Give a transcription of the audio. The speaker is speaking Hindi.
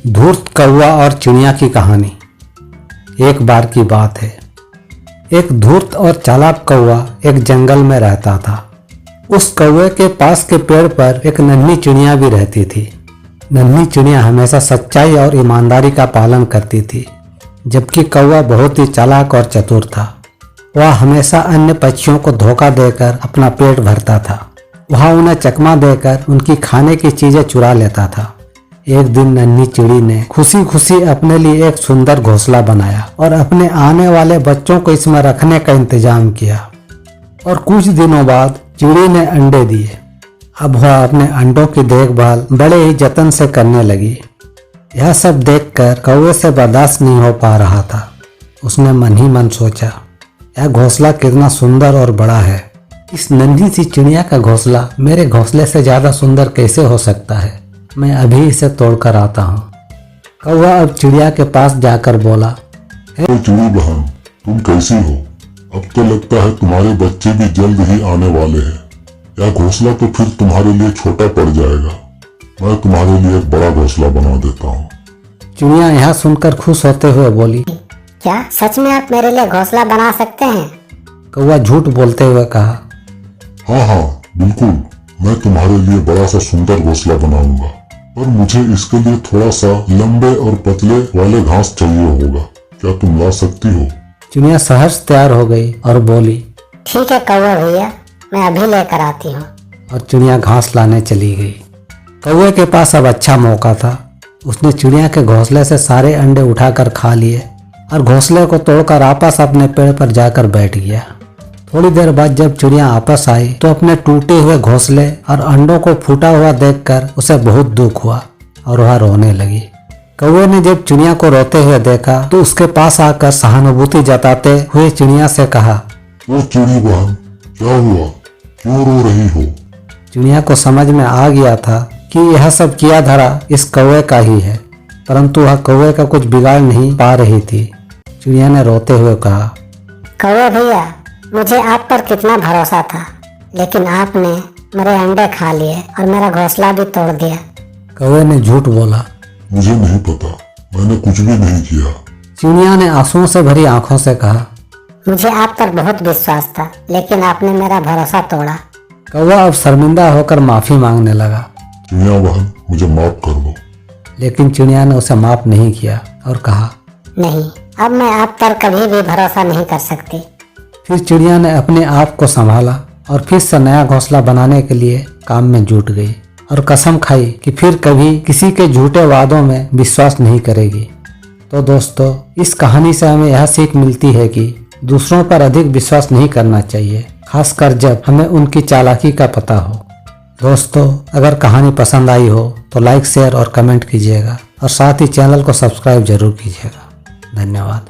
धूर्त कौवा और चिड़िया की कहानी। एक बार की बात है, एक धूर्त और चालाक कौवा एक जंगल में रहता था। उस कौवे के पास के पेड़ पर एक नन्ही चिड़िया भी रहती थी। नन्ही चिड़िया हमेशा सच्चाई और ईमानदारी का पालन करती थी, जबकि कौवा बहुत ही चालाक और चतुर था। वह हमेशा अन्य पक्षियों को धोखा देकर अपना पेट भरता था। वह उन्हें चकमा देकर उनकी खाने की चीजें चुरा लेता था। एक दिन नन्ही चिड़ी ने खुशी खुशी अपने लिए एक सुंदर घोंसला बनाया और अपने आने वाले बच्चों को इसमें रखने का इंतजाम किया। और कुछ दिनों बाद चिड़ी ने अंडे दिए। अब वह अपने अंडों की देखभाल बड़े ही जतन से करने लगी। यह सब देखकर कौवे से बर्दाश्त नहीं हो पा रहा था। उसने मन ही मन सोचा, यह घोंसला कितना सुंदर और बड़ा है। इस नन्ही सी चिड़िया का घोंसला मेरे घोंसले से ज्यादा सुंदर कैसे हो सकता है। मैं अभी इसे तोड़कर आता हूँ। कौवा अब चिड़िया के पास जाकर बोला, तो चिड़ी बहन, तुम कैसी हो? अब तो लगता है तुम्हारे बच्चे भी जल्द ही आने वाले हैं। यह घोंसला तो फिर तुम्हारे लिए छोटा पड़ जाएगा। मैं तुम्हारे लिए एक बड़ा घोंसला बना देता हूँ। चिड़िया यह सुनकर खुश होते हुए बोली, क्या सच में आप मेरे लिए घोंसला बना सकते हैं? कौवा झूठ बोलते हुए कहा, हाँ, बिल्कुल। मैं तुम्हारे लिए बड़ा सा सुंदर घोंसला बनाऊंगा, पर मुझे इसके लिए थोड़ा सा लंबे और पतले वाले घास चाहिए होगा। क्या तुम ला सकती हो? चिड़िया सहर्ष तैयार हो गई और बोली, ठीक है कौवा भैया, मैं अभी लेकर आती हूँ। और चिड़िया घास लाने चली गई। कौवे के पास अब अच्छा मौका था। उसने चिड़िया के घोंसले से सारे अंडे उठाकर खा लिए और घोंसले को तोड़कर वापस अपने पेड़ पर जाकर बैठ गया। थोड़ी देर बाद जब चिड़िया वापस आई तो अपने टूटे हुए घोंसले और अंडों को फूटा हुआ देखकर उसे बहुत दुख हुआ और वह रोने लगी। कौवे ने जब चिड़िया को रोते हुए देखा तो उसके पास आकर सहानुभूति जताते हुए चिड़िया से कहा, ओ चिड़ी बहन, क्या हुआ? क्यों रो रही हो? चिड़िया को समझ में आ गया था कि यह सब किया धरा इस कौवे का ही है, परंतु वह कौवे का कुछ बिगाड़ नहीं पा रही थी। चिड़िया ने रोते हुए कहा, कौवा भैया, मुझे आप पर कितना भरोसा था, लेकिन आपने मेरे अंडे खा लिए और मेरा घोंसला भी तोड़ दिया। कौवे ने झूठ बोला, मुझे नहीं पता, मैंने कुछ भी नहीं किया। चिड़िया ने आंसुओं से भरी आंखों से कहा, मुझे आप पर बहुत विश्वास था, लेकिन आपने मेरा भरोसा तोड़ा। कौवा अब शर्मिंदा होकर माफी मांगने लगा। चिड़िया बहन, मुझे माफ कर दो। लेकिन चिड़िया ने उसे माफ नहीं किया और कहा, नहीं, अब मैं आप पर कभी भी भरोसा नहीं कर सकती। फिर चिड़िया ने अपने आप को संभाला और फिर से नया घोंसला बनाने के लिए काम में जुट गई और कसम खाई कि फिर कभी किसी के झूठे वादों में विश्वास नहीं करेगी। तो दोस्तों, इस कहानी से हमें यह सीख मिलती है कि दूसरों पर अधिक विश्वास नहीं करना चाहिए, खासकर जब हमें उनकी चालाकी का पता हो। दोस्तों, अगर कहानी पसंद आई हो तो लाइक, शेयर और कमेंट कीजिएगा और साथ ही चैनल को सब्सक्राइब जरूर कीजिएगा। धन्यवाद।